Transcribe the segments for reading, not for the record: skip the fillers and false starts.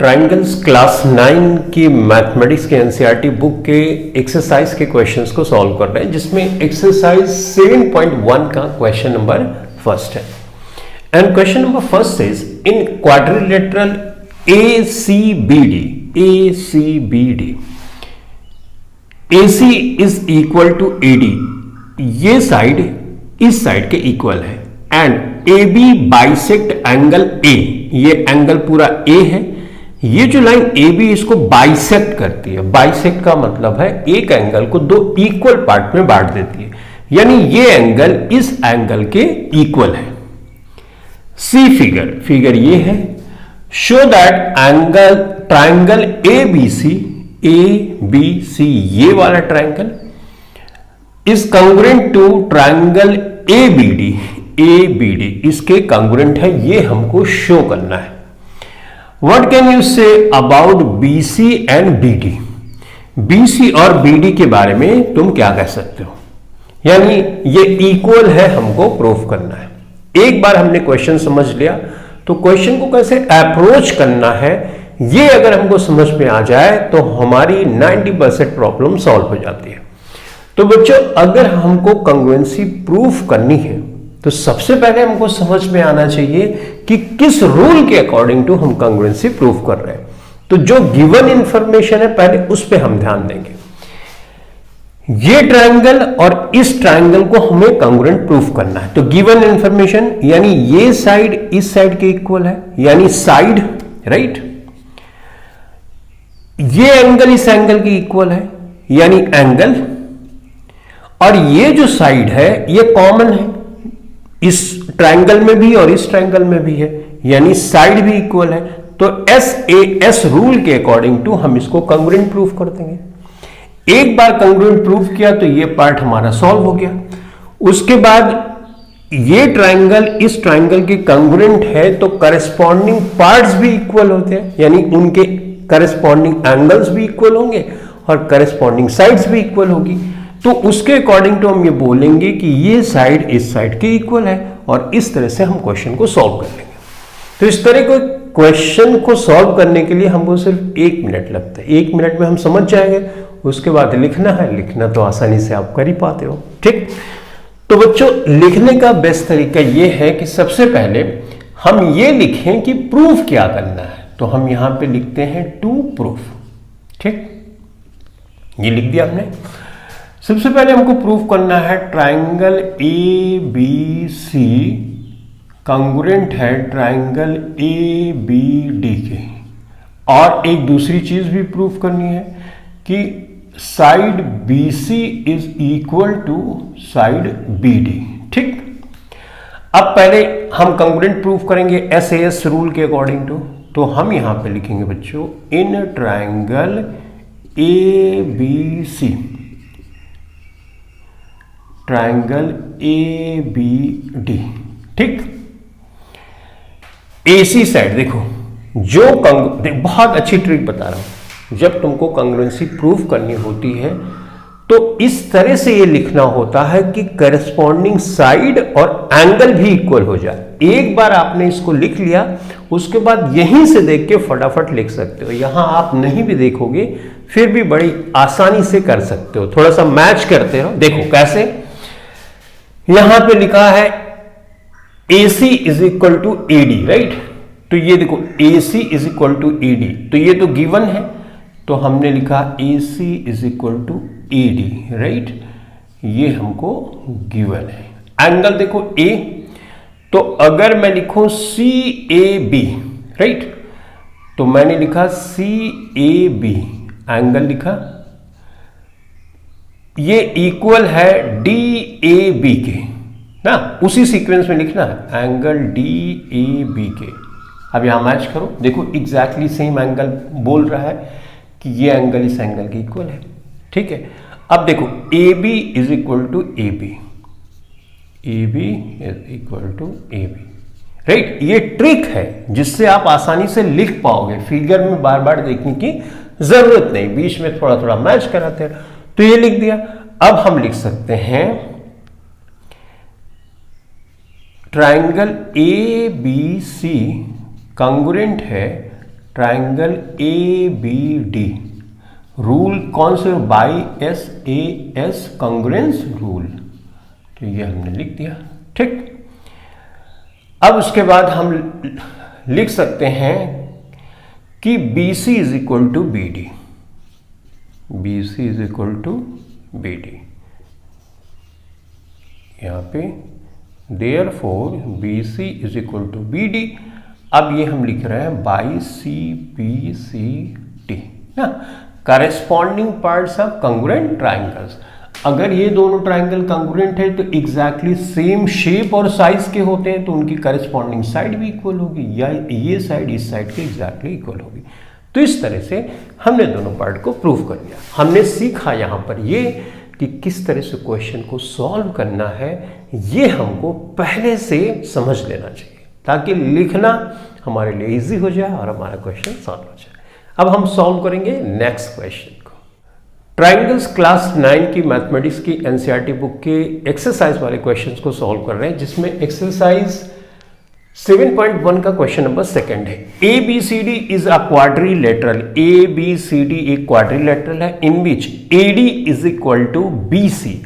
Triangles class 9 की mathematics के NCERT book के एक्सरसाइज के क्वेश्चंस को सॉल्व कर रहे हैं, जिसमें एक्सरसाइज 7.1 का क्वेश्चन नंबर फर्स्ट है। And question number first is in quadrilateral ACBD AC is equal to AD, ये साइड इस साइड के इक्वल है, and AB bisect angle A, ये एंगल पूरा A है। ये जो लाइन AB इसको बाइसेक्ट करती है। बाइसेक्ट का मतलब है एक एंगल को दो इक्वल पार्ट में बांट देती है, यानी ये एंगल इस एंगल के इक्वल है। सी फिगर ये है, show that angle triangle ABC ये वाला triangle is congruent to triangle ABD इसके कंग्रुएंट है, ये हमको शो करना है। What can you say about BC and BD? BC और BD के बारे में तुम क्या कह सकते हो? यानी ये इक्वल है, हमको प्रूफ करना है। एक बार हमने क्वेश्चन समझ लिया तो क्वेश्चन को कैसे अप्रोच करना है, ये अगर हमको समझ में आ जाए तो हमारी 90% प्रॉब्लम सॉल्व हो जाती है। तो बच्चों, अगर हमको कंग्रुएंसी प्रूफ करनी है तो सबसे पहले हमको समझ में आना चाहिए कि किस रूल के अकॉर्डिंग टू हम कंग्रुएंसी प्रूफ कर रहे हैं। तो जो गिवन इंफॉर्मेशन है पहले उस पे हम ध्यान देंगे। ये ट्रायंगल और इस ट्रायंगल को हमें कंग्रुएंट प्रूफ करना है। तो गिवन इंफॉर्मेशन यानी ये साइड इस साइड के इक्वल है, यानी साइड राइट, ये एंगल इस एंगल के इक्वल है यानी एंगल, और ये जो साइड है ये कॉमन है, इस ट्रायंगल में भी और इस ट्रायंगल में भी है, यानी साइड भी इक्वल है। तो SAS रूल के अकॉर्डिंग टू हम इसको कंग्रुएंट प्रूफ कर देंगे। एक बार कंग्रुएंट प्रूफ किया तो ये पार्ट हमारा सॉल्व हो गया। उसके बाद ये ट्रायंगल इस ट्रायंगल के कंग्रुएंट है तो करस्पॉन्डिंग पार्ट्स भी इक्वल होते हैं, यानी उनके करस्पॉन्डिंग एंगल्स भी इक्वल होंगे और करस्पॉन्डिंग साइड्स भी इक्वल होगी। तो उसके अकॉर्डिंग टू हम ये बोलेंगे कि ये साइड इस साइड के इक्वल है, और इस तरह से हम क्वेश्चन को सॉल्व कर लेंगे। तो इस तरह के क्वेश्चन को सॉल्व करने के लिए हमको सिर्फ 1 मिनट लगता है। 1 मिनट में हम समझ जाएंगे। उसके बाद लिखना है, लिखना तो आसानी से आप कर ही पाते हो, ठीक। तो बच्चों, लिखने का बेस्ट तरीका ये है कि सबसे पहले हम ये लिखें कि प्रूफ क्या करना है। तो हम यहां पे लिखते हैं टू प्रूफ, ठीक, ये लिख दिया हमने। सबसे पहले हमको प्रूफ करना है ट्रायंगल ABC कंग्रुएंट है ट्रायंगल ABD के, और एक दूसरी चीज भी प्रूफ करनी है कि side BC is equal to side BD, ठीक। अब पहले हम कंग्रुएंट प्रूफ करेंगे SAS रूल के अकॉर्डिंग टू। तो हम यहां पे लिखेंगे बच्चों, in triangle ABC triangle ABD, ठीक। AC साइड देखो, जो बहुत अच्छी ट्रिक बता रहा हूं, जब तुमको कंग्रुएंसी प्रूफ करनी होती है तो इस तरह से ये लिखना होता है कि करस्पॉन्डिंग साइड और एंगल भी इक्वल हो जाए। एक बार आपने इसको लिख लिया, उसके बाद यहीं से देख के फटाफट लिख सकते हो। यहां आप नहीं भी देखोगे फिर भी बड़ी आसानी से कर सकते हो। थोड़ा सा मैच करते रहो। देखो कैसे, यहां पे लिखा है AC is equal to AD, right. तो ये देखो AC is equal to AD, तो ये तो गिवन है, तो हमने लिखा AC is equal to AD, right. ये हमको गिवन है। एंगल देखो A, तो अगर मैं लिखूं CAB, राइट, तो मैंने लिखा CAB एंगल लिखा, ये इक्वल है DAB के ना, उसी सीक्वेंस में लिखना है एंगल DAB के। अब यहां मैच करो, देखो एग्जैक्टली सेम एंगल बोल रहा है कि ये एंगल इस एंगल के इक्वल है, ठीक है। अब देखो AB is equal to AB is equal to AB, right. ये ट्रिक है जिससे आप आसानी से लिख पाओगे, फिगर में बार बार देखने की जरूरत नहीं, बीच में थोड़ा थोड़ा मैच कराते हैं। तो ये लिख दिया। अब हम लिख सकते हैं ट्रायंगल ABC कंग्रुएंट है triangle A B D, rule कौन से, by S A S congruence rule, तो ये हमने लिख दिया। ठीक, अब उसके बाद हम लिख सकते हैं कि B C is equal to B D, B C is equal to B D, यहां पे therefore B C is equal to B D. अब ये हम लिख रहे हैं by C B C D ना, corresponding parts of congruent triangles. अगर ये दोनों ट्राइंगल कॉन्ग्रुएंट है तो एग्जैक्टली सेम शेप और साइज के होते हैं, तो उनकी करेस्पॉन्डिंग साइड भी इक्वल होगी, या ये साइड इस साइड के एग्जैक्टली इक्वल होगी। तो इस तरह से हमने दोनों पार्ट को प्रूव कर दिया। हमने सीखा यहां पर ये कि किस तरह से क्वेश्चन को सॉल्व करना है, ये हमको पहले से समझ लेना चाहिए, ताकि लिखना हमारे लिए इजी हो जाए और हमारा क्वेश्चन सॉल्व हो जाए। अब हम सॉल्व करेंगे नेक्स्ट क्वेश्चन को। ट्राइंगल्स क्लास 9 की मैथमेटिक्स की एनसीईआरटी बुक के एक्सरसाइज वाले क्वेश्चंस को सॉल्व कर रहे हैं, जिसमें एक्सरसाइज 7.1 का क्वेश्चन नंबर सेकंड है। A B C D is a quadrilateral, A B C D एक क्वाड्रिलेटरल है, in which A D is equal to B C,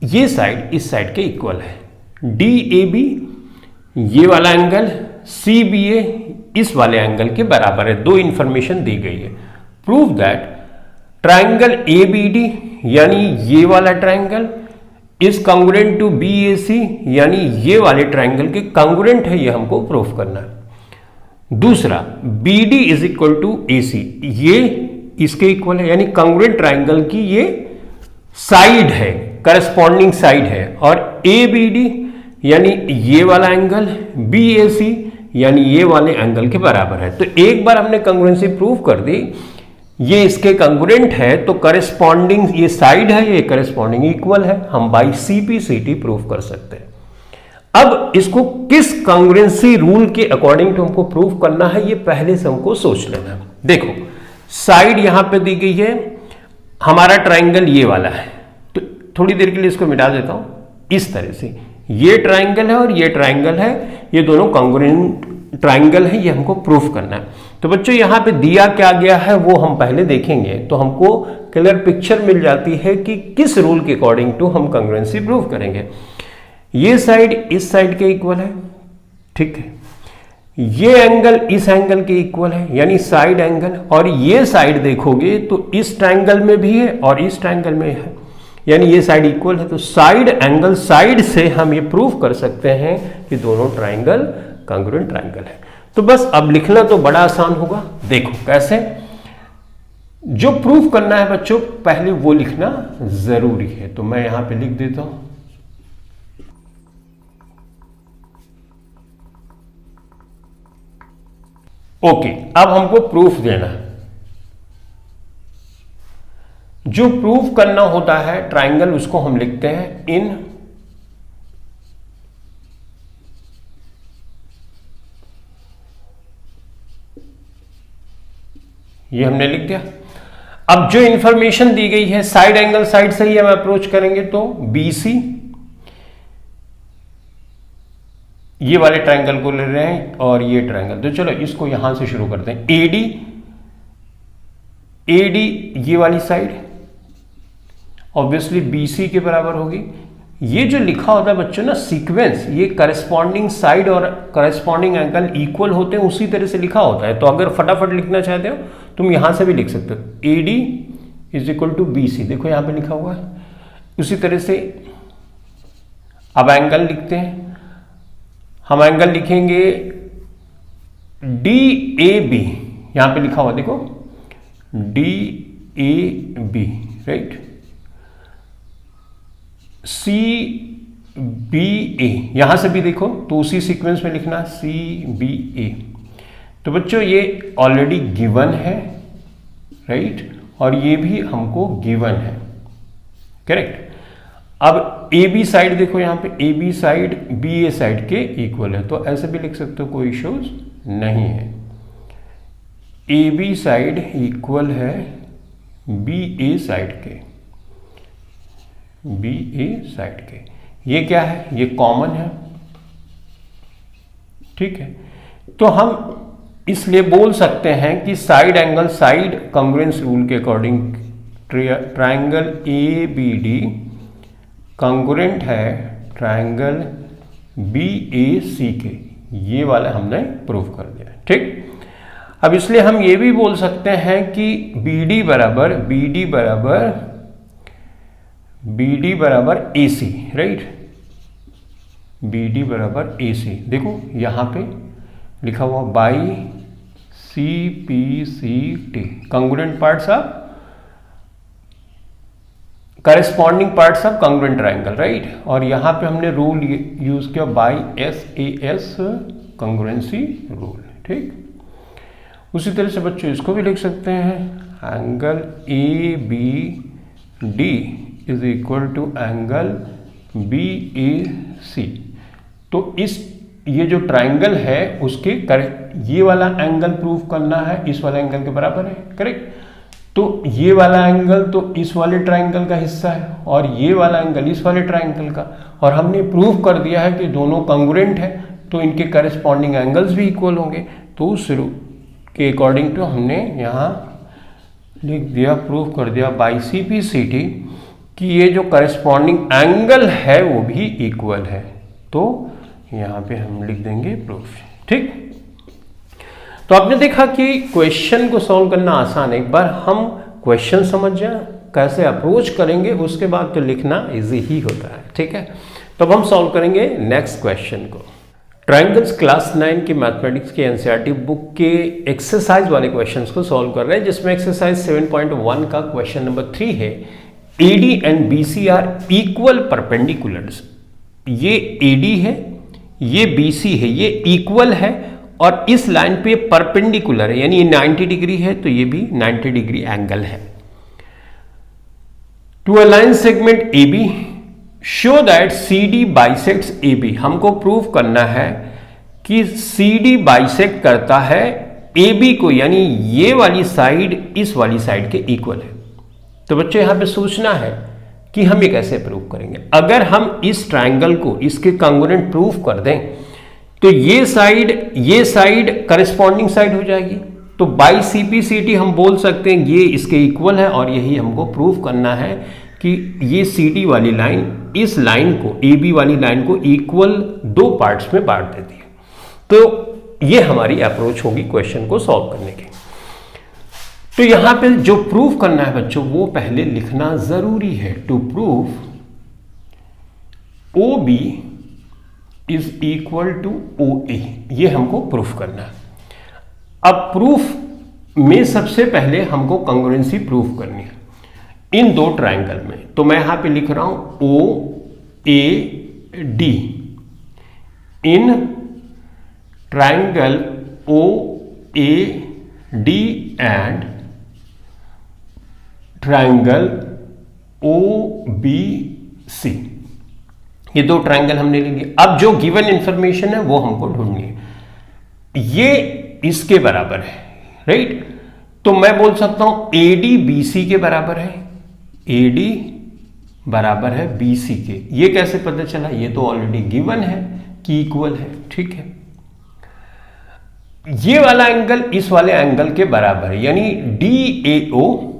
ये साइड इस साइड के इक्वल है, डी ए बी ये वाला एंगल, सी बी ए इस वाले एंगल के बराबर है। दो इंफॉर्मेशन दी गई है। Prove that triangle A B D यानी ये वाला triangle is congruent to B A C, यानी ये वाले ट्राइंगल के कॉन्ग्रुएंट है, ये हमको प्रूफ करना है। दूसरा, B D is equal to A C, ये इसके इक्वल है, यानी कॉन्ग्रुएंट ट्राइंगल की ये साइड है, करस्पॉन्डिंग साइड है। और ए बी डी यानी ये वाला एंगल, बी ए सी यानी ये वाले एंगल के बराबर है। तो एक बार हमने कॉन्ग्रुएंसी प्रूव कर दी, ये इसके कॉन्ग्रुएंट है, तो करस्पॉन्डिंग ये साइड है, ये करस्पॉन्डिंग इक्वल है, हम बाई सीपी सीटी प्रूव कर सकते हैं। अब इसको किस कॉन्ग्रुएंसी रूल के अकॉर्डिंग टू हमको प्रूव करना है, ये पहले से हमको सोच लेना है। देखो साइड यहां पे दी गई है, हमारा ट्राइंगल ये वाला है, तो थोड़ी देर के लिए इसको मिटा देता हूं। इस तरह से ये ट्राइंगल है और ये ट्राइंगल है, ये दोनों कॉन्ग्रुएंट ट्राइंगल है, ये हमको प्रूफ करना है। तो बच्चों यहां पे दिया क्या गया है वो हम पहले देखेंगे, तो हमको क्लियर पिक्चर मिल जाती है कि किस रूल के अकॉर्डिंग टू हम कॉन्ग्रुएंसी प्रूव करेंगे। ये साइड इस साइड के इक्वल है, ठीक है, ये एंगल इस एंगल के इक्वल है, यानी साइड एंगल, और ये साइड देखोगे तो इस ट्राइंगल में भी है और इस ट्राइंगल में है, यानी ये साइड इक्वल है। तो साइड एंगल साइड से हम ये प्रूव कर सकते हैं कि दोनों ट्राइंगल कॉन्ग्रुएंट ट्राइंगल है। तो बस अब लिखना तो बड़ा आसान होगा। देखो कैसे, जो प्रूफ करना है बच्चों पहले वो लिखना जरूरी है, तो मैं यहां पे लिख देता हूं। ओके, अब हमको प्रूफ देना है। जो प्रूफ करना होता है ट्राइंगल, उसको हम लिखते हैं इन ये हमने लिख दिया। अब जो इंफॉर्मेशन दी गई है साइड एंगल साइड से ही हम अप्रोच करेंगे, तो BC ये वाले ट्रायंगल को ले रहे हैं और ये ट्रायंगल, तो चलो इसको यहां से शुरू करते हैं। AD ये वाली साइड ऑब्वियसली BC के बराबर होगी। ये जो लिखा होता है बच्चों ना सीक्वेंस, ये करस्पॉन्डिंग साइड और करस्पॉन्डिंग एंगल इक्वल होते हैं, उसी तरह से लिखा होता है। तो अगर फटाफट लिखना चाहते हो तुम यहां से भी लिख सकते हो, AD is equal to BC, देखो यहां पे लिखा हुआ है। उसी तरह से अब एंगल लिखते हैं, हम एंगल लिखेंगे DAB, यहां पे लिखा हुआ देखो DAB, राइट। CBA यहां से भी देखो तो उसी सीक्वेंस में लिखना CBA। तो बच्चों ये ऑलरेडी गिवन है, राइट, और ये भी हमको गिवन है, करेक्ट। अब AB साइड देखो यहां पे AB साइड BA साइड के इक्वल है, तो ऐसे भी लिख सकते हो, कोई इश्यूज नहीं है। AB साइड इक्वल है BA साइड के, BA साइड के। ये क्या है, ये कॉमन है, ठीक है। तो हम इसलिए बोल सकते हैं कि side angle side congruence rule के according triangle A B D congruent है ट्राइंगल बी ए सी के, ये वाला हमने प्रूव कर दिया। ठीक, अब इसलिए हम ये भी बोल सकते हैं कि बी डी बराबर A C, right, B D बराबर ए सी। देखो यहां पे लिखा हुआ by C P C T, congruent parts of corresponding parts of congruent triangle, right. और यहां पे हमने रूल यूज किया by S A S congruency rule. ठीक, उसी तरह से बच्चों इसको भी लिख सकते हैं, angle A B D is equal to angle B A C. तो इस ये जो ट्राइंगल है उसके ये वाला एंगल प्रूव करना है इस वाले एंगल के बराबर है, करेक्ट। तो ये वाला एंगल तो इस वाले ट्राइंगल का हिस्सा है और ये वाला एंगल इस वाले ट्राइंगल का, और हमने प्रूव कर दिया है कि दोनों कॉन्ग्रुएंट है तो इनके करेस्पॉन्डिंग एंगल्स भी इक्वल होंगे। तो उस के अकॉर्डिंग टू हमने यहाँ लिख दिया, प्रूव कर दिया by C P C T कि ये जो करेस्पॉन्डिंग एंगल है वो भी इक्वल है। तो यहाँ पे हम लिख देंगे प्रूफ। ठीक, तो आपने देखा कि क्वेश्चन को सॉल्व करना आसान है। एक बार हम क्वेश्चन समझ जाए कैसे अप्रोच करेंगे उसके बाद तो लिखना इजी ही होता है। ठीक है, तो अब हम सॉल्व करेंगे नेक्स्ट क्वेश्चन को। ट्रायंगल्स क्लास 9 की मैथमेटिक्स के एनसीईआरटी बुक के एक्सरसाइज वाले क्वेश्चंस को सॉल्व कर रहे हैं, जिसमें एक्सरसाइज 7.1 का क्वेश्चन नंबर 3 है, AD and BC are equal perpendiculars. ये AD है, ये BC है, ये इक्वल है और इस लाइन पे परपेंडिकुलर है, यानी ये 90 डिग्री है तो ये भी 90 डिग्री एंगल है। To a line segment AB show that CD bisects AB। हमको प्रूव करना है कि CD बाइसेक्ट करता है AB को, यानी ये वाली साइड इस वाली साइड के इक्वल है। तो बच्चों यहां पे सोचना है कि हम ये कैसे प्रूव करेंगे। अगर हम इस ट्राइंगल को इसके कॉन्ग्रुएंट प्रूव कर दें तो ये साइड करेस्पॉन्डिंग साइड हो जाएगी। तो बाई CPCT हम बोल सकते हैं ये इसके इक्वल है, और यही हमको प्रूव करना है कि ये CD वाली लाइन इस लाइन को, AB वाली लाइन को इक्वल दो पार्ट्स में बांट देती है। तो ये हमारी अप्रोच होगी क्वेश्चन को सॉल्व करने की। तो यहां पे जो प्रूव करना है बच्चों वो पहले लिखना जरूरी है। To prove OB is equal to OA, ये हमको प्रूफ करना है। अब प्रूफ में सबसे पहले हमको कॉन्ग्रुएंसी प्रूफ करनी है इन दो ट्राइंगल में। तो मैं यहां पे लिख रहा हूं OAD in triangle OAD and triangle OBC। ये दो ट्राइंगल हमने ले लिए। अब जो गिवन इंफॉर्मेशन है वो हमको ढूंढनी है। ये इसके बराबर है, राइट। तो मैं बोल सकता हूं AD BC के बराबर है, AD बराबर है BC के। ये कैसे पता चला? ये तो ऑलरेडी गिवन है कि इक्वल है, ठीक है। ये वाला एंगल इस वाले एंगल के बराबर है, यानी DAO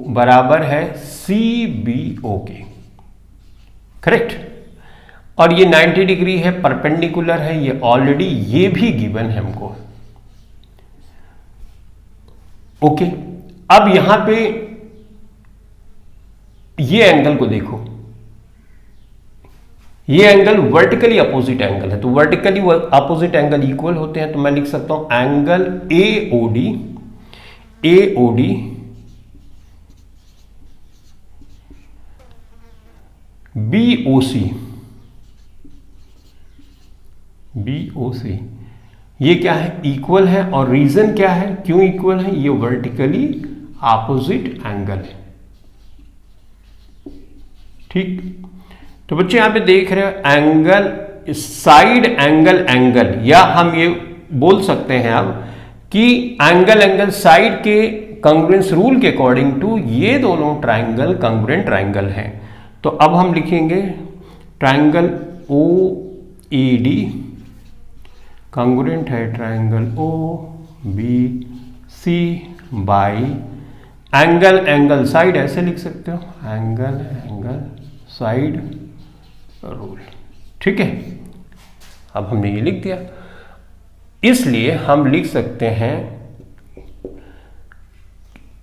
बराबर है CBO के, करेक्ट। और ये 90 डिग्री है, परपेंडिकुलर है, ये ऑलरेडी ये भी गिवन है हमको, ओके। अब यहां पे ये एंगल को देखो, ये एंगल वर्टिकली अपोजिट एंगल है, तो वर्टिकली अपोजिट एंगल इक्वल होते हैं। तो मैं लिख सकता हूं एंगल AOD BOC ये क्या है? इक्वल है। और रीजन क्या है क्यों इक्वल है? ये वर्टिकली अपोजिट एंगल है, ठीक। तो बच्चे यहां पे देख रहे हो एंगल साइड एंगल, या हम ये बोल सकते हैं अब कि एंगल साइड के कॉन्ग्रुएंस रूल के अकॉर्डिंग टू ये दोनों ट्राइंगल कॉन्ग्रुएंट ट्राइंगल हैं। तो अब हम लिखेंगे triangle O A D congruent है triangle O B C by angle angle side, ऐसे लिख सकते हो, एंगल एंगल साइड रूल। ठीक है, अब हमने ये लिख दिया, इसलिए हम लिख सकते हैं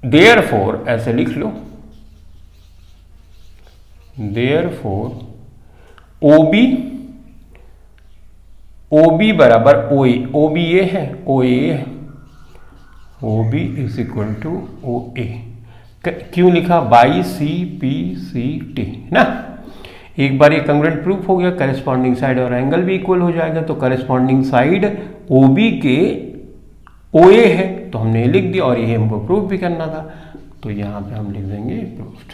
देयरफॉर, ऐसे लिख लो, देयरफॉर ओ बी बराबर ओ ए, ओ बी ए है, ओ ए है, O B is equal to O A. क्यों लिखा? By C P C T ना। एक बार ये कंग्रुएंट प्रूफ हो गया, करेस्पॉन्डिंग साइड और एंगल भी इक्वल हो जाएगा, तो करेस्पॉन्डिंग साइड ओ बी के ओ ए है, तो हमने लिख दिया, और ये हमको प्रूफ भी करना था, तो यहां पे हम लिख देंगे प्रूफ्ड।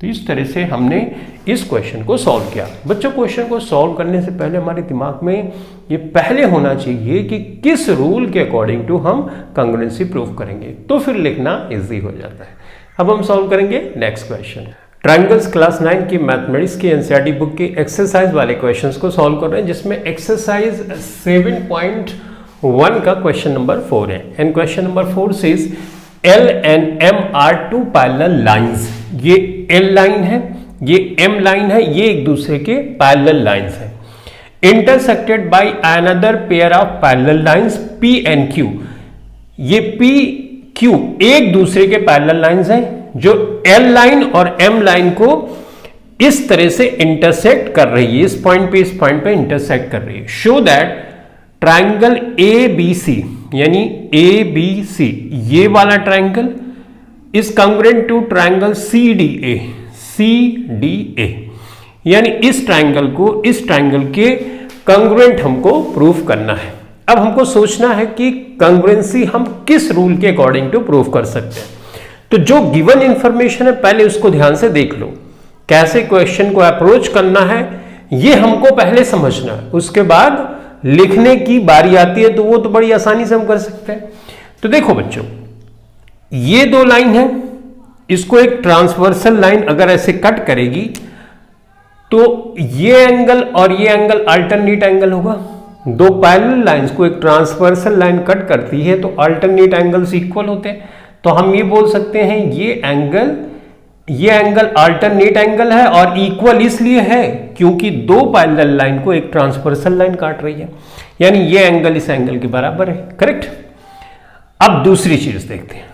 तो इस तरह से हमने इस क्वेश्चन को सॉल्व किया। बच्चों, क्वेश्चन को सॉल्व करने से पहले हमारे दिमाग में ये पहले होना चाहिए कि किस रूल के अकॉर्डिंग टू हम कांग्रुएंसी प्रूफ करेंगे, तो फिर लिखना इजी हो जाता है। अब हम सॉल्व करेंगे नेक्स्ट क्वेश्चन। ट्रायंगल्स क्लास 9 की मैथमेटिक्स की एनसीईआरटी बुक के एक्सरसाइज वाले क्वेश्चंस को सॉल्व कर रहे हैं, जिसमें एक्सरसाइज 7.1 का क्वेश्चन नंबर 4 है। And question number 4 says L and M are two parallel lines। ये L लाइन है, ये M लाइन है, ये एक दूसरे के पैरेलल लाइंस है। Intersected by another pair of parallel lines P and Q। ये P Q एक दूसरे के पैरेलल लाइंस हैं, जो L लाइन और M लाइन को इस तरह से इंटरसेक्ट कर रही है, इस पॉइंट पे इंटरसेक्ट कर रही है। Show that triangle A B C, यानी ए बी सी ये वाला triangle is congruent to triangle C D A, यानी इस ट्रायंगल को इस ट्रायंगल के कांग्रुएंट हमको प्रूफ करना है। अब हमको सोचना है कि कांग्रुएंसी हम किस रूल के अकॉर्डिंग टू प्रूफ कर सकते हैं। तो जो गिवन इंफॉर्मेशन है पहले उसको ध्यान से देख लो, कैसे क्वेश्चन को अप्रोच करना है ये हमको पहले समझना है, उसके बाद लिखने की बारी आती है तो वो तो बड़ी आसानी से हम कर सकते हैं। तो देखो बच्चों, ये दो लाइन है, इसको एक ट्रांसवर्सल लाइन अगर ऐसे कट करेगी तो ये एंगल और ये एंगल अल्टरनेट एंगल होगा। दो पैरेलल लाइंस को एक ट्रांसवर्सल लाइन कट करती है तो अल्टरनेट एंगल्स इक्वल होते हैं, तो हम ये बोल सकते हैं ये एंगल अल्टरनेट एंगल है, और इक्वल इसलिए है क्योंकि दो पैरेलल लाइन को एक ट्रांसवर्सल लाइन काट रही है, यानी ये एंगल इस एंगल के बराबर है। करेक्ट। अब दूसरी चीज देखते हैं,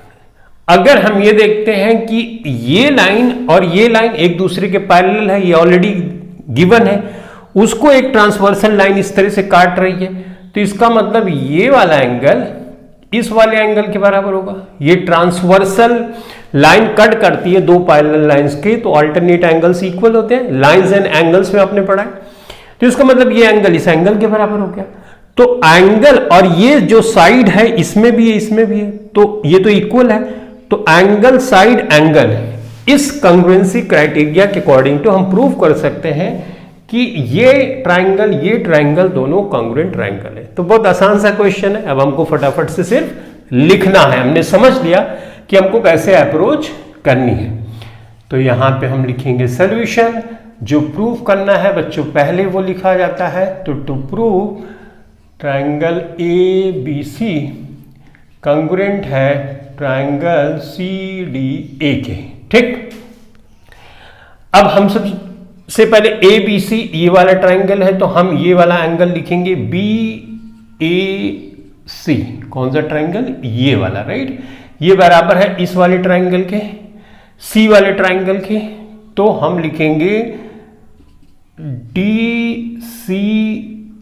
अगर हम ये देखते हैं कि ये लाइन और ये लाइन एक दूसरे के पैरेलल है, ये ऑलरेडी गिवन है, उसको एक ट्रांसवर्सल लाइन इस तरह से काट रही है, तो इसका मतलब ये वाला एंगल इस वाले एंगल के बराबर होगा। ये ट्रांसवर्सल लाइन कट करती है दो पैरेलल लाइंस के, तो अल्टरनेट एंगल्स इक्वल होते हैं, लाइंस एंड एंगल्स में आपने पढ़ा है, तो इसका मतलब ये एंगल इस एंगल के बराबर हो गया। तो एंगल और ये जो साइड है इसमें भी है, इसमें भी है, तो ये तो इक्वल है, तो एंगल साइड एंगल इस कांग्रुएंसी क्राइटेरिया के अकॉर्डिंग टू हम प्रूव कर सकते हैं कि ये ट्रायंगल दोनों कांग्रुएंट ट्रायंगल है। तो बहुत आसान सा क्वेश्चन है, अब हमको फटाफट से सिर्फ लिखना है। हमने समझ लिया कि हमको कैसे अप्रोच करनी है, तो यहां पे हम लिखेंगे सॉल्यूशन। जो प्रूव करना है बच्चों पहले वो लिखा जाता है, तो to prove triangle A B C congruent है ट्रायंगल सी डी ए के। ठीक, अब हम सबसे पहले ए बी सी ये वाला ट्रायंगल है, तो हम ये वाला एंगल लिखेंगे बी ए सी। कौन सा ट्रायंगल? ये वाला, राइट। ये बराबर है इस वाले ट्रायंगल के, सी वाले ट्रायंगल के, तो हम लिखेंगे डी सी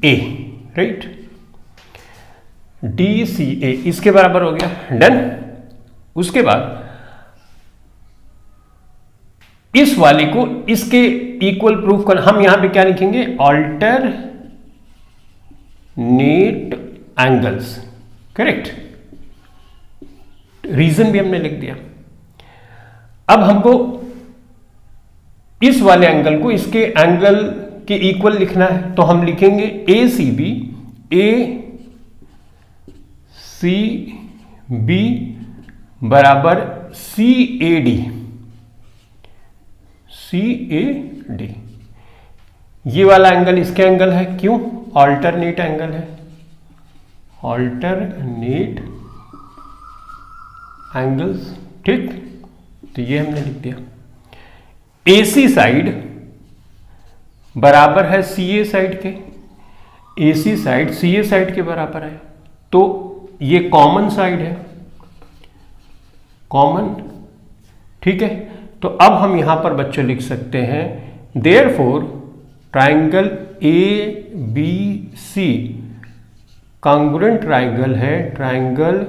ए, राइट, डी सी ए इसके बराबर हो गया। डन। उसके बाद इस वाले को इसके इक्वल प्रूफ कर, हम यहां पे क्या लिखेंगे? Alternate angles. करेक्ट, रीजन भी हमने लिख दिया। अब हमको इस वाले एंगल को इसके एंगल के इक्वल लिखना है, तो हम लिखेंगे ए सी बी बराबर सी ए डी। ये वाला एंगल इसके एंगल है, क्यों? ऑल्टरनेट एंगल है, ऑल्टरनेट एंगल्स, ठीक। तो ये हमने लिख दिया। AC साइड बराबर है CA साइड के, AC साइड CA साइड के बराबर है, तो ये कॉमन साइड है, कॉमन, ठीक है। तो अब हम यहां पर बच्चों लिख सकते हैं therefore triangle ABC congruent triangle है ट्राइंगल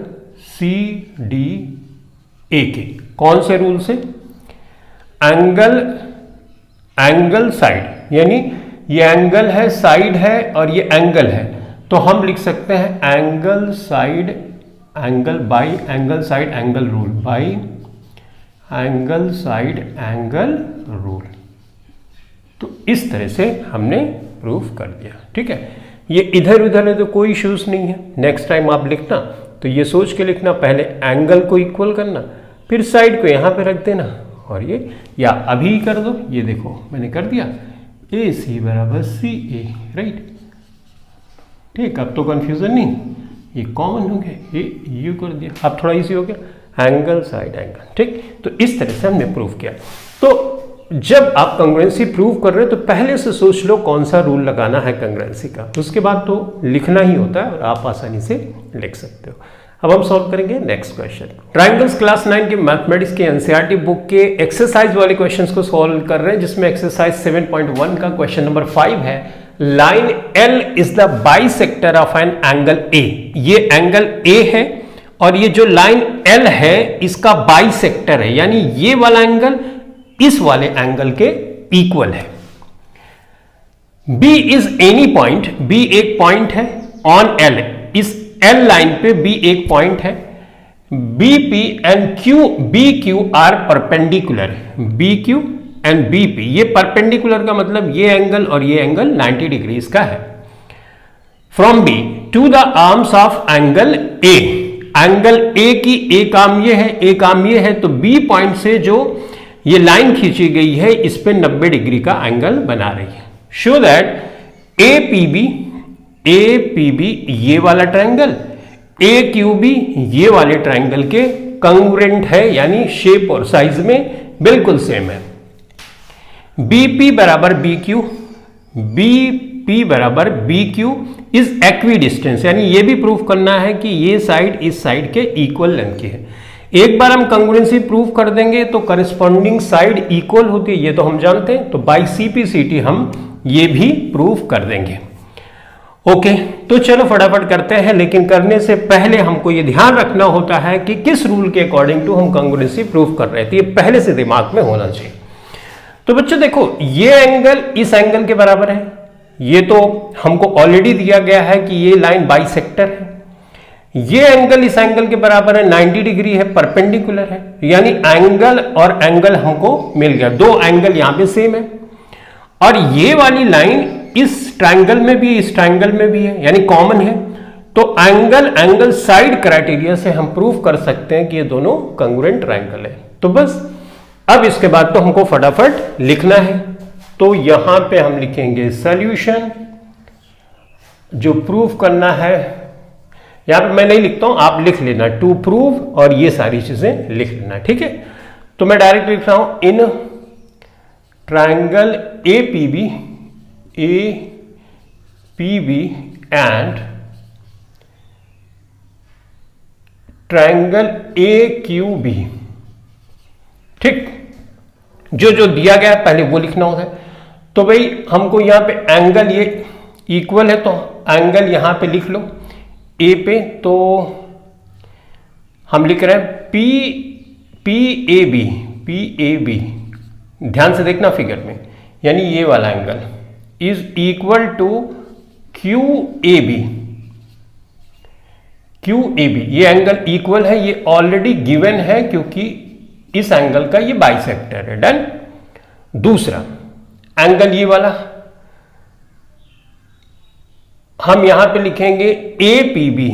CDAK। कौन से रूल से? एंगल साइड, यानी ये एंगल है, साइड है और ये एंगल है, तो हम लिख सकते हैं angle side angle by angle side angle rule, by angle side angle rule. तो इस तरह से हमने प्रूफ कर दिया, ठीक है। ये इधर उधर है तो कोई इश्यूज नहीं है। नेक्स्ट टाइम आप लिखना तो ये सोच के लिखना, पहले एंगल को इक्वल करना, फिर साइड को यहां पे रख देना, और ये या अभी कर दो, ये देखो मैंने कर दिया AC बराबर CA, राइट, ठीक। अब तो कंफ्यूजन नहीं, ये कॉमन हो गया, ये यू कर दिया, अब थोड़ा इजी हो गया, एंगल साइड एंगल, ठीक। तो इस तरह से हमने प्रूव किया। तो जब आप कंग्रुएंसी प्रूव कर रहे हो तो पहले से सोच लो कौन सा रूल लगाना है कंग्रुएंसी का, उसके बाद तो लिखना ही होता है और आप आसानी से लिख सकते हो। अब हम सॉल्व करेंगे नेक्स्ट क्वेश्चन। ट्राइंगल्स क्लास 9 के मैथमेटिक्स के एनसीईआरटी बुक के एक्सरसाइज वाले क्वेश्चंस को सॉल्व कर रहे हैं, जिसमें एक्सरसाइज 7.1 का क्वेश्चन नंबर 5 है, line L is the bisector of an angle A। ये एंगल A है और ये जो लाइन L है इसका बाइसेक्टर है, यानी ये वाला एंगल इस वाले एंगल के इक्वल है। B is any point, B एक पॉइंट है ऑन L, इस L लाइन पे B एक पॉइंट है। BP and BQ are perpendicular, BQ and BP ये परपेंडिकुलर का मतलब ये एंगल और ये एंगल 90 डिग्री इसका है। From B to the arms of angle A, angle A की एक आर्म ये है, एक आर्म ये है, तो B पॉइंट से जो ये लाइन खींची गई है इस पे 90 डिग्री का एंगल बना रही है। शो दैट APB ये वाला ट्रायंगल, AQB ये वाले ट्रायंगल के कंग्रुएंट है, यानी शेप और साइज में बिल्कुल सेम है। BP बराबर BQ, BP बराबर BQ इज एक्विडिस्टेंस, यानी ये भी प्रूफ करना है कि ये साइड इस साइड के इक्वल लेंथ की है। एक बार हम कंग्रुएंसी प्रूफ कर देंगे तो करस्पॉन्डिंग साइड इक्वल होती है, ये तो हम जानते हैं, तो बाय CPCT हम ये भी प्रूफ कर देंगे। ओके, तो चलो फटाफट करते हैं, लेकिन करने से पहले हमको ये ध्यान रखना होता है कि किस रूल के अकॉर्डिंग टू हम कंग्रुएंसी प्रूफ कर रहे थे, ये पहले से दिमाग में होना चाहिए। तो बच्चों देखो, ये एंगल इस एंगल के बराबर है, ये तो हमको ऑलरेडी दिया गया है कि ये लाइन बाइसेक्टर है। ये एंगल इस एंगल के बराबर है, 90 डिग्री है, परपेंडिकुलर है, यानी एंगल और एंगल हमको मिल गया, दो एंगल यहां पे सेम है। और ये वाली लाइन इस ट्रायंगल में भी इस ट्रायंगल में भी है, यानी कॉमन है। तो एंगल साइड क्राइटेरिया से हम प्रूफ कर सकते हैं कि ये दोनों कंग्रुएंट ट्रायंगल है। तो बस अब इसके बाद तो हमको फटाफट लिखना है, तो यहां पे हम लिखेंगे सॉल्यूशन, जो प्रूफ करना है। यहां पे मैं नहीं लिखता हूं, आप लिख लेना टू प्रूव, और ये सारी चीजें लिख लेना, ठीक है। तो मैं डायरेक्ट लिख रहा हूं, in triangle APB and triangle AQB, ठीक। जो जो दिया गया है पहले वो लिखना होता है। तो भाई हमको यहां पे एंगल ये इक्वल है, तो एंगल यहां पे लिख लो A पे, तो हम लिख रहे हैं PAB, ध्यान से देखना फिगर में, यानी ये वाला angle is equal to QAB, ये एंगल इक्वल है, ये ऑलरेडी गिवन है क्योंकि इस एंगल का ये बाइसेक्टर है। डन। दूसरा एंगल ये वाला हम यहां पे लिखेंगे APB,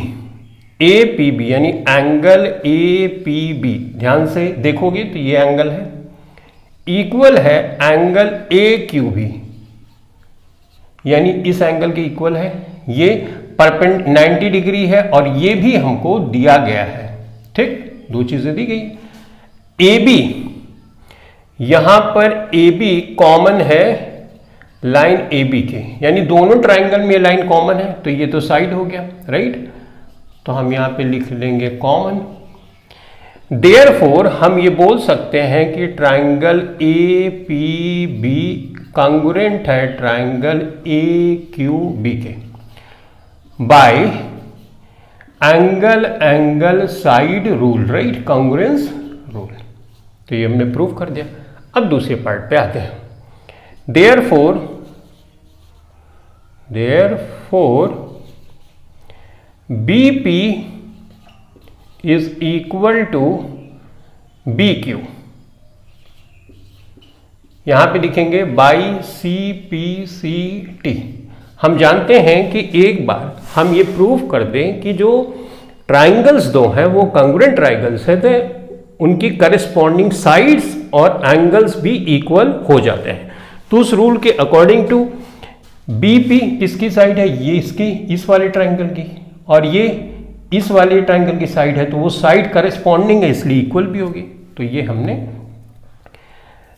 यानी एंगल APB, ध्यान से देखोगे तो ये एंगल है, इक्वल है एंगल AQB, यानी इस एंगल के इक्वल है, ये परपेंड 90 डिग्री है और ये भी हमको दिया गया है। ठीक, दो चीजें दी गई। ए बी, यहां पर ए बी कॉमन है लाइन ए बी के, यानी दोनों ट्राइंगल में लाइन कॉमन है, तो ये तो साइड हो गया, राइट। तो हम यहां पे लिख लेंगे कॉमन। देयरफॉर हम ये बोल सकते हैं कि triangle A P B congruent है ट्राइंगल ए क्यू बी के by angle side rule, right, congruence rule. तो ये हमने प्रूव कर दिया। अब दूसरे पार्ट पे आते हैं। Therefore B P is equal to B Q, यहां पे लिखेंगे by C P C T. हम जानते हैं कि एक बार हम ये प्रूव कर दें कि जो ट्राइंगल्स दो हैं वो कॉन्ग्रुएंट ट्राइंगल्स हैं, तो उनकी करस्पॉन्डिंग साइड्स और एंगल्स भी इक्वल हो जाते हैं। तो उस रूल के अकॉर्डिंग टू बी पी किसकी साइड है, ये इसकी, इस वाले ट्राइंगल की, और ये इस वाले ट्राइंगल की साइड है, तो वो साइड करस्पॉन्डिंग है इसलिए इक्वल भी होगी। तो ये हमने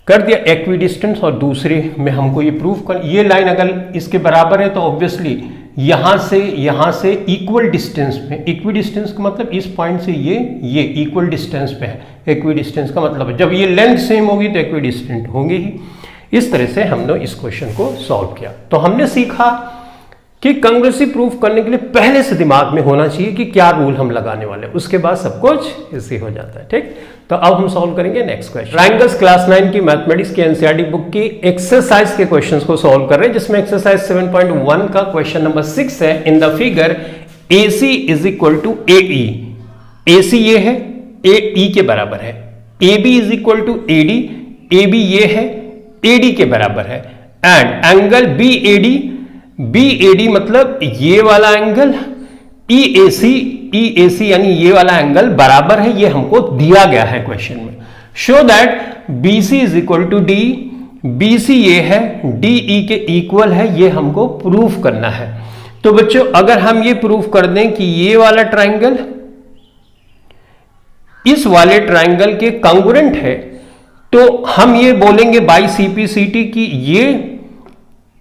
कर दिया इक्विडिस्टेंस। और दूसरे में हमको ये प्रूफ कर, ये लाइन अगर इसके बराबर है तो ऑब्वियसली यहां से इक्वल डिस्टेंस में, इक्विडिस्टेंस का मतलब इस पॉइंट से ये इक्वल डिस्टेंस पे है। इक्विडिस्टेंस का मतलब है जब ये लेंथ सेम होगी तो इक्विडिस्टेंट होंगे ही। इस तरह से हमने इस क्वेश्चन को सॉल्व किया। तो हमने सीखा कि कांग्रेसी प्रूफ करने के लिए पहले से दिमाग में होना चाहिए कि क्या रूल हम लगाने वाले हैं, उसके बाद सब कुछ इसी हो जाता है। ठीक, तो अब हम सॉल्व करेंगे नेक्स्ट क्वेश्चन। ट्राइंगल्स क्लास 9 की मैथमेटिक्स की एनसीईआरटी बुक की एक्सरसाइज के क्वेश्चंस को सॉल्व कर रहे हैं, जिसमें एक्सरसाइज 7.1 का क्वेश्चन नंबर 6 है। In the figure AC is equal to AE, AC ये है, AE के बराबर है। AB is equal to AD, AB ये है, AD के बराबर है। एंड एंगल BAD मतलब ये वाला एंगल, EAC यानी ये वाला एंगल बराबर है, ये हमको दिया गया है क्वेश्चन में। Show that BC is equal to D, BC ये है, DE के इक्वल है, ये हमको प्रूफ करना है। तो बच्चों अगर हम ये प्रूफ कर दें कि ये वाला ट्राइंगल इस वाले ट्राइंगल के कॉन्ग्रुएंट है, तो हम ये बोलेंगे बाई CPCT कि ये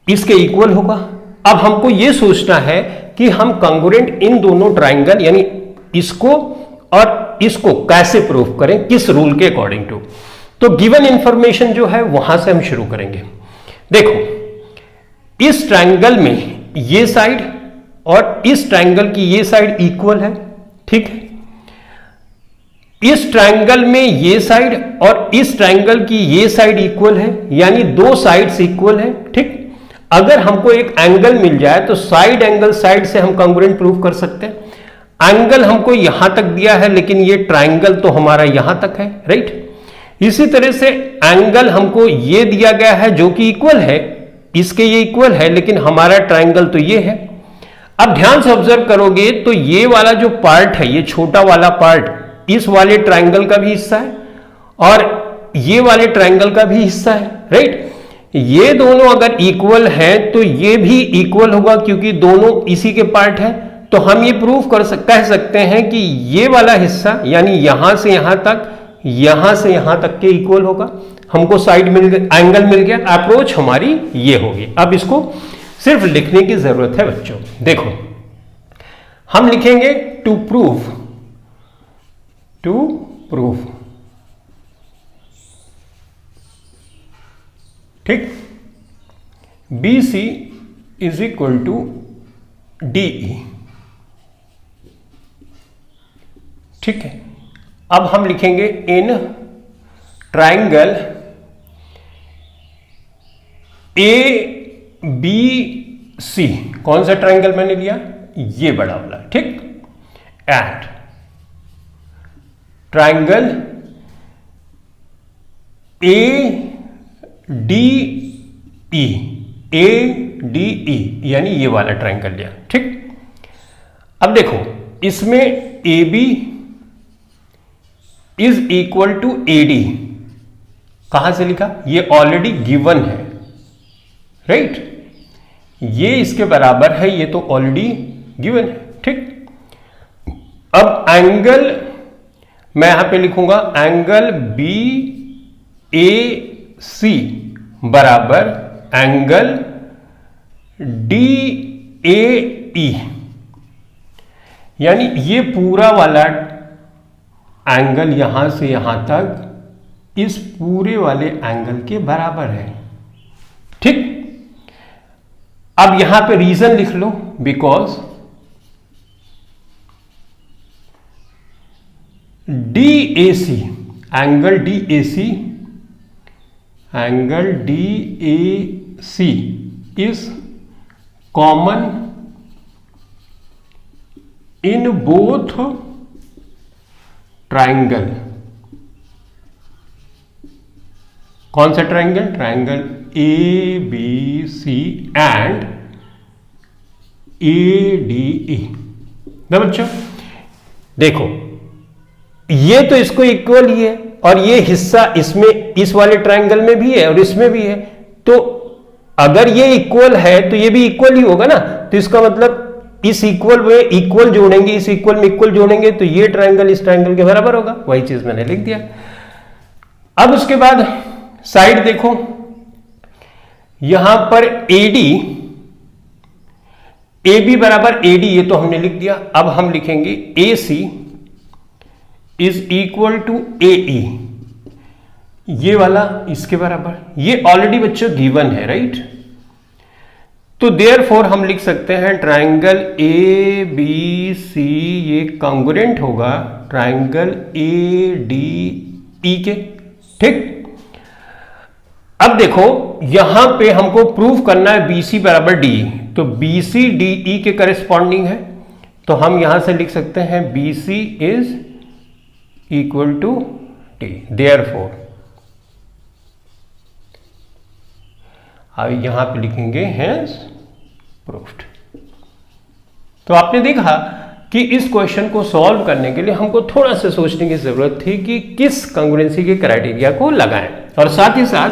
इसके इक्वल होगा। अब हमको ये सोचना है कि हम कॉन्ग्रुएंट इन दोनों ट्राइंगल यानी इसको और इसको कैसे प्रूफ करें, किस रूल के अकॉर्डिंग टू। तो गिवन इंफॉर्मेशन जो है वहां से हम शुरू करेंगे। देखो, इस ट्राइंगल में ये साइड और इस ट्राइंगल की ये साइड इक्वल है, ठीक है। इस ट्राइंगल में ये साइड और इस ट्राइंगल की ये साइड इक्वल है, यानी दो साइड्स इक्वल है, ठीक। अगर हमको एक एंगल मिल जाए तो साइड एंगल साइड से हम कॉन्ग्रुएंट प्रूफ कर सकते हैं। एंगल हमको यहां तक दिया है लेकिन ये ट्राइंगल तो हमारा यहां तक है, राइट। इसी तरह से एंगल हमको ये दिया गया है जो कि इक्वल है, इसके ये इक्वल है लेकिन हमारा ट्राइंगल तो ये है। अब ध्यान से ऑब्जर्व करोगे तो ये वाला जो पार्ट है, ये छोटा वाला पार्ट इस वाले ट्राइंगल का भी हिस्सा है और ये वाले ट्राइंगल का भी हिस्सा है, राइट। ये दोनों अगर इक्वल हैं तो ये भी इक्वल होगा क्योंकि दोनों इसी के पार्ट हैं। तो हम ये प्रूफ कह सकते हैं कि ये वाला हिस्सा यानी यहां से यहां तक, यहां से यहां तक के इक्वल होगा। हमको साइड मिल गया, एंगल मिल गया, अप्रोच हमारी ये होगी। अब इसको सिर्फ लिखने की जरूरत है बच्चों। देखो, हम लिखेंगे टू प्रूफ, ठीक। BC is equal to DE, ठीक है। अब हम लिखेंगे इन ट्राइंगल ABC, कौन सा ट्राइंगल मैंने लिया, ये बड़ा वाला, ठीक। एंड ट्राइंगल ADE यानी ये वाला ट्राइंगल लिया, ठीक। अब देखो, इसमें AB is equal to AD कहां से लिखा, ये ऑलरेडी गिवन है, राइट। ये इसके बराबर है, ये तो ऑलरेडी गिवन है, ठीक। अब एंगल मैं यहां पे लिखूंगा एंगल बी ए सी बराबर एंगल डी ए ई, यानी ये पूरा वाला एंगल यहां से यहां तक इस पूरे वाले एंगल के बराबर है, ठीक। अब यहां पे रीजन लिख लो, because DAC angle DAC is common in both triangle. कौन सा triangle? Triangle ABC and ADE। ना बच्चों, देखो ये तो इसको इक्वल ही है और ये हिस्सा इसमें इस वाले ट्राइंगल में भी है और इसमें भी है, तो अगर ये इक्वल है तो ये भी इक्वल ही होगा ना। तो इसका मतलब इस इक्वल में इक्वल जोड़ेंगे, इस इक्वल में इक्वल जोड़ेंगे तो ये ट्राइंगल इस ट्राइंगल के बराबर होगा। वही चीज मैंने लिख दिया। अब उसके बाद साइड देखो, यहां पर AB बराबर AD, ये तो हमने लिख दिया। अब हम लिखेंगे AC is equal to AE, ये वाला इसके बराबर, ये ऑलरेडी बच्चों गिवन है, राइट। तो देयरफॉर हम लिख सकते हैं ट्राइंगल ABC ये कॉन्ग्रुएंट होगा ट्राइंगल ADE के, ठीक। अब देखो यहां पे हमको प्रूव करना है BC बराबर DE, तो BC DE के करेस्पॉन्डिंग है, तो हम यहां से लिख सकते हैं BC is equal to T, therefore अब यहां पे लिखेंगे हेंस प्रूव्ड। तो आपने देखा कि इस क्वेश्चन को सॉल्व करने के लिए हमको थोड़ा सा सोचने की जरूरत थी कि किस कंग्रुएंसी के क्राइटेरिया को लगाएं, और साथ ही साथ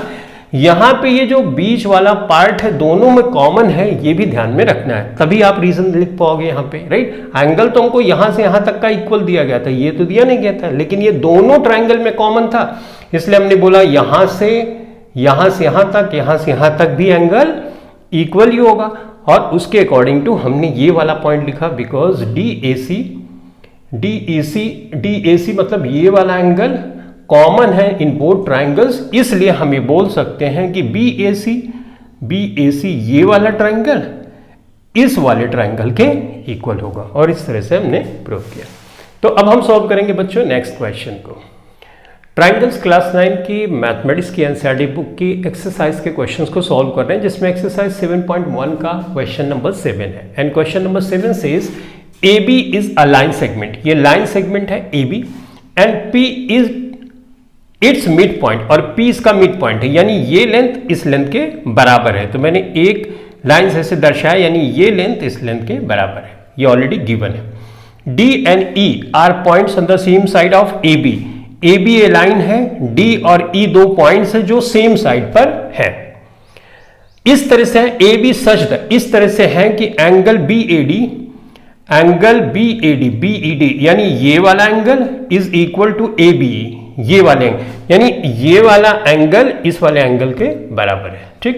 यहां पे ये जो बीच वाला पार्ट है दोनों में कॉमन है, ये भी ध्यान में रखना है, तभी आप रीजन लिख पाओगे यहां पे, राइट। एंगल तो हमको यहां से यहां तक का इक्वल दिया गया था, ये तो दिया नहीं गया था, लेकिन ये दोनों ट्राइंगल में कॉमन था, इसलिए हमने बोला यहां से यहां तक, यहां से यहां तक भी एंगल इक्वल ही होगा, और उसके अकॉर्डिंग टू हमने ये वाला पॉइंट लिखा, बिकॉज DAC मतलब ये वाला एंगल कॉमन है इन बोथ ट्राइंगल्स, इसलिए हम ये बोल सकते हैं कि BAC ये वाला ट्राइंगल इस वाले ट्राइंगल के इक्वल होगा, और इस तरह से हमने प्रूव किया। तो अब हम सॉल्व करेंगे बच्चों नेक्स्ट क्वेश्चन को। ट्राइंगल्स क्लास 9 की मैथमेटिक्स की एनसीईआरटी बुक की एक्सरसाइज के क्वेश्चंस को सॉल्व कर रहे हैं, जिसमें एक्सरसाइज 7.1 का क्वेश्चन नंबर 7 है। And question number 7 says AB is a line segment, ये लाइन सेगमेंट है AB, and P is it's mid point, और P इसका मिड पॉइंट है, यानी ये लेंथ इस लेंथ के बराबर है। तो मैंने एक लाइन से ऐसे दर्शाया, यानी ये लेंथ इस लेंथ के बराबर है, ये ऑलरेडी गिवन है। D and E are points on the same side of AB, AB a line है, D और E दो पॉइंट्स है जो सेम साइड पर है। इस तरह से है AB सच, इस तरह से है कि एंगल BED यानी ये वाला angle is equal to ABE, ये वाले एंगल, यानी ये वाला एंगल इस वाले एंगल के बराबर है, ठीक।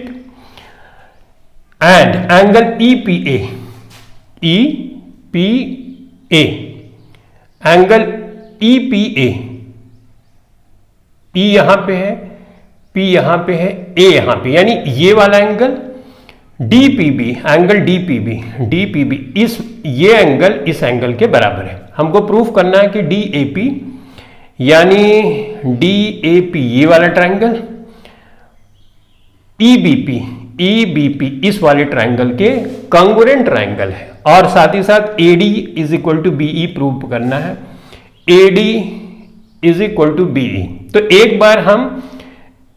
And angle EPA angle EPA, E यहां पे है, P यहां पे है, A यहां पे, यानी ये वाला एंगल DPB एंगल DPB ये एंगल इस एंगल के बराबर है। हमको प्रूफ करना है कि DAP यानी DAP ये वाला ट्राइंगल, EBP इस वाले ट्राइंगल के कॉन्ग्रुएंट ट्राइंगल है, और साथ ही साथ AD is equal to BE prove करना है, AD is equal to BE। तो एक बार हम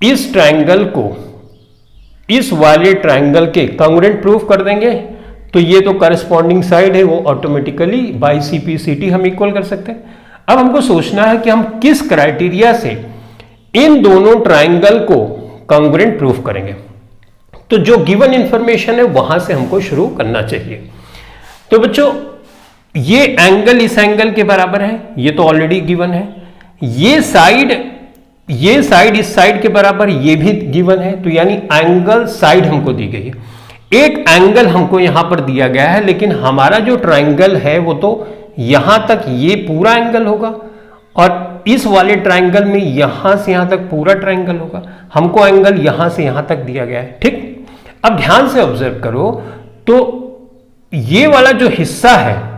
इस ट्राइंगल को इस वाले ट्राइंगल के कॉन्ग्रुएंट प्रूफ कर देंगे, तो ये तो करस्पॉन्डिंग साइड है, वो ऑटोमेटिकली बाय CP/CT हम इक्वल कर सकते हैं। अब हमको सोचना है कि हम किस क्राइटेरिया से इन दोनों ट्राइंगल को कॉन्ग्रुएंट प्रूफ करेंगे। तो जो गिवन इंफॉर्मेशन है वहां से हमको शुरू करना चाहिए। तो बच्चों ये एंगल इस एंगल के बराबर है, ये तो ऑलरेडी गिवन है। ये साइड इस साइड के बराबर, ये भी गिवन है। तो यानी एंगल साइड हमको दी गई है। एक एंगल हमको यहां पर दिया गया है, लेकिन हमारा जो ट्रायंगल है वो तो यहां तक ये पूरा एंगल होगा, और इस वाले ट्रायंगल में यहां से यहां तक पूरा ट्रायंगल होगा। हमको एंगल यहां से यहां तक दिया गया है, ठीक। अब ध्यान से ऑब्जर्व करो, तो ये वाला जो हिस्सा है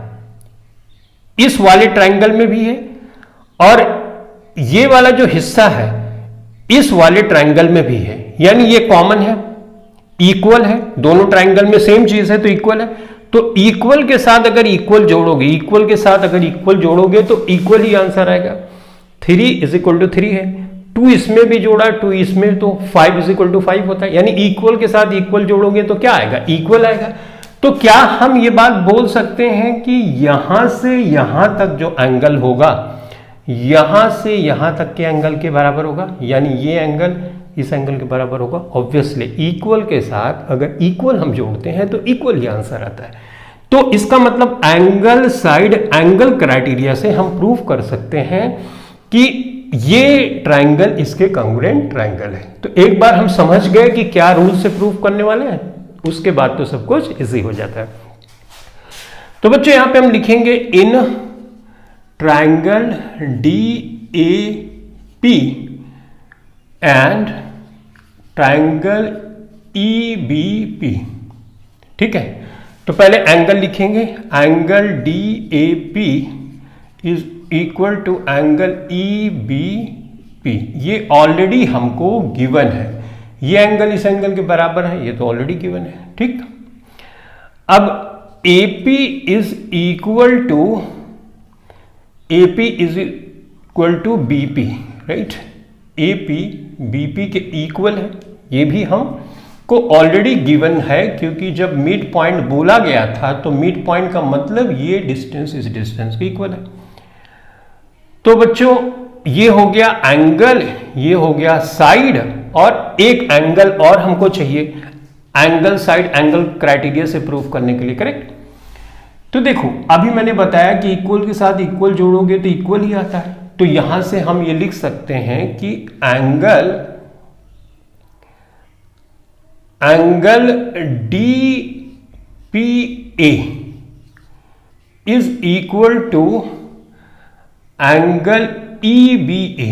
इस वाले ट्रायंगल में भी है, और ये वाला जो हिस्सा है इस वाले ट्रायंगल में भी है। यानी ये कॉमन है, इक्वल है, दोनों ट्रायंगल में सेम चीज है तो इक्वल है। तो इक्वल के साथ अगर इक्वल जोड़ोगे, इक्वल के साथ अगर इक्वल जोड़ोगे तो इक्वल ही आंसर आएगा। 3 = 3 है, 2 इसमें भी जोड़ा, 2 इसमें, तो 5 = 5 होता है। यानी इक्वल के साथ इक्वल जोड़ोगे तो क्या आएगा? इक्वल आएगा। तो क्या हम ये बात बोल सकते हैं कि यहां से यहां तक जो एंगल होगा यहां से यहां तक के एंगल के बराबर होगा? यानी ये एंगल इस एंगल के बराबर होगा। ऑब्वियसली इक्वल के साथ अगर इक्वल हम जोड़ते हैं तो इक्वल ही आंसर आता है। तो इसका मतलब एंगल साइड एंगल क्राइटेरिया से हम प्रूव कर सकते हैं कि ये ट्रायंगल इसके कॉन्ग्रुएंट ट्रायंगल है। तो एक बार हम समझ गए कि क्या रूल से प्रूव करने वाले हैं, उसके बाद तो सब कुछ इजी हो जाता है। तो बच्चों यहां पे हम लिखेंगे in triangle DAP and triangle EBP, ठीक है। तो पहले एंगल लिखेंगे, angle DAP is equal to angle EBP। ये ऑलरेडी हमको गिवन है, ये एंगल इस एंगल के बराबर है, ये तो ऑलरेडी गिवन है, ठीक। अब AP is equal to BP, right. AP BP के इक्वल है, ये भी हमको ऑलरेडी गिवन है, क्योंकि जब मिड पॉइंट बोला गया था तो मिड पॉइंट का मतलब ये डिस्टेंस इस डिस्टेंस के इक्वल है। तो बच्चों ये हो गया एंगल, ये हो गया साइड, और एक एंगल और हमको चाहिए एंगल साइड एंगल क्राइटेरिया से प्रूव करने के लिए, करेक्ट। तो देखो अभी मैंने बताया कि इक्वल के साथ इक्वल जोड़ोगे तो इक्वल ही आता है। तो यहां से हम ये लिख सकते हैं कि angle DPA is equal to angle EBA।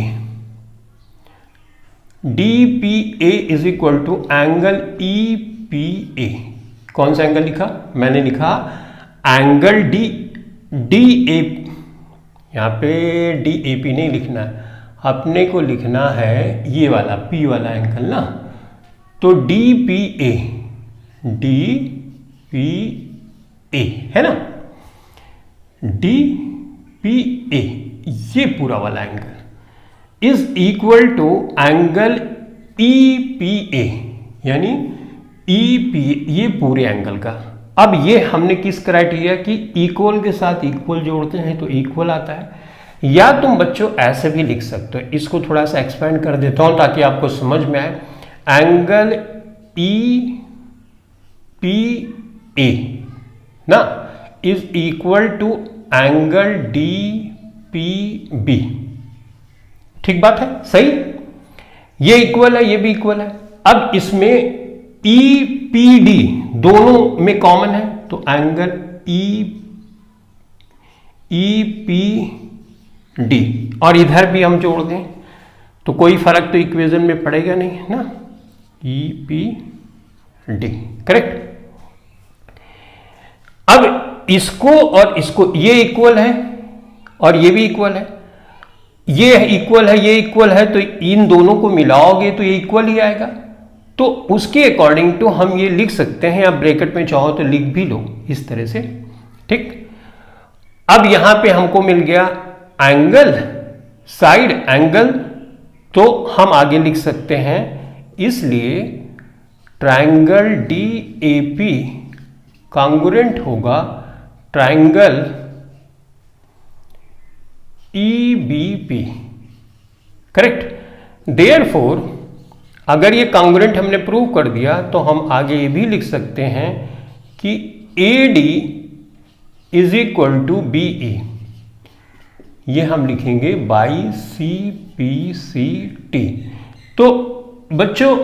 DPA is equal to angle EPA। कौन सा एंगल लिखा? मैंने लिखा एंगल DAP। यहां पे DAP नहीं लिखना है, अपने को लिखना है ये वाला P वाला एंगल ना। तो DPA है ना, DPA ये पूरा वाला angle is equal to angle EPA, यानी EPA ये पूरे एंगल का। अब ये हमने किस क्राइटेरिया की, इक्वल के साथ इक्वल जोड़ते हैं तो इक्वल आता है। या तुम बच्चों ऐसे भी लिख सकते हो, इसको थोड़ा सा एक्सपेंड कर देता हूं ताकि आपको समझ में आए। एंगल EPA ना is equal to angle DPB। ठीक बात है, सही। ये इक्वल है, ये भी इक्वल है। अब इसमें EPD दोनों में कॉमन है, तो एंगल EPD, और इधर भी हम जोड़ दें तो कोई फर्क तो इक्वेशन में पड़ेगा नहीं ना, EPD, करेक्ट। अब इसको और इसको, ये इक्वल है और ये भी इक्वल है, ये इक्वल है, ये इक्वल है, तो इन दोनों को मिलाओगे तो ये इक्वल ही आएगा। तो उसके अकॉर्डिंग टू हम ये लिख सकते हैं, आप ब्रैकेट में चाहो तो लिख भी लो इस तरह से, ठीक। अब यहां पे हमको मिल गया एंगल साइड एंगल, तो हम आगे लिख सकते हैं, इसलिए ट्रायंगल DAP कॉन्ग्रुएंट होगा ट्रायंगल EBP, करेक्ट। देयरफॉर अगर ये कॉन्ग्रुएंट हमने प्रूव कर दिया तो हम आगे ये भी लिख सकते हैं कि AD is equal to BE, ये हम लिखेंगे बाई CPCT। तो बच्चों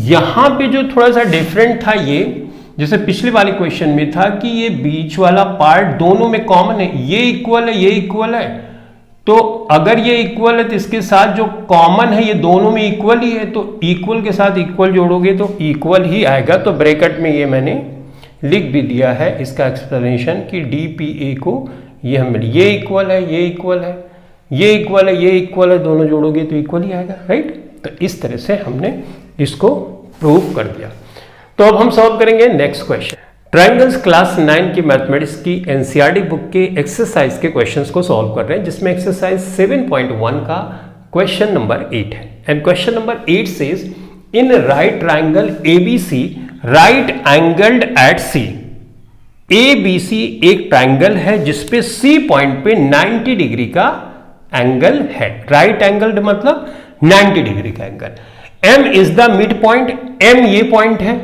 यहां पे जो थोड़ा सा डिफरेंट था, ये जैसे पिछले वाले क्वेश्चन में था कि ये बीच वाला पार्ट दोनों में कॉमन है, ये इक्वल है, ये इक्वल है, तो अगर ये इक्वल है तो इसके साथ जो कॉमन है ये दोनों में इक्वल ही है, तो इक्वल के साथ इक्वल जोड़ोगे तो इक्वल ही आएगा। तो ब्रैकेट में ये मैंने लिख भी दिया है इसका एक्सप्लेनेशन कि DPA को ये हम ये इक्वल है, ये इक्वल है, ये इक्वल है, ये इक्वल है, दोनों जोड़ोगे तो इक्वल ही आएगा, राइट। तो इस तरह से हमने इसको प्रूव कर दिया। तो अब हम सॉल्व करेंगे नेक्स्ट क्वेश्चन। ट्रायंगल्स क्लास 9 की मैथमेटिक्स की NCERT बुक के एक्सरसाइज के क्वेश्चंस को सॉल्व कर रहे हैं, जिसमें एक्सरसाइज 7.1 का क्वेश्चन नंबर 8 है। And question number 8 says in right triangle ABC right angled at C। ABC एक ट्रायंगल है जिसपे C पॉइंट पे 90 डिग्री का एंगल है। राइट एंगल्ड मतलब 90 डिग्री का angle. M is the mid point, M ये पॉइंट है,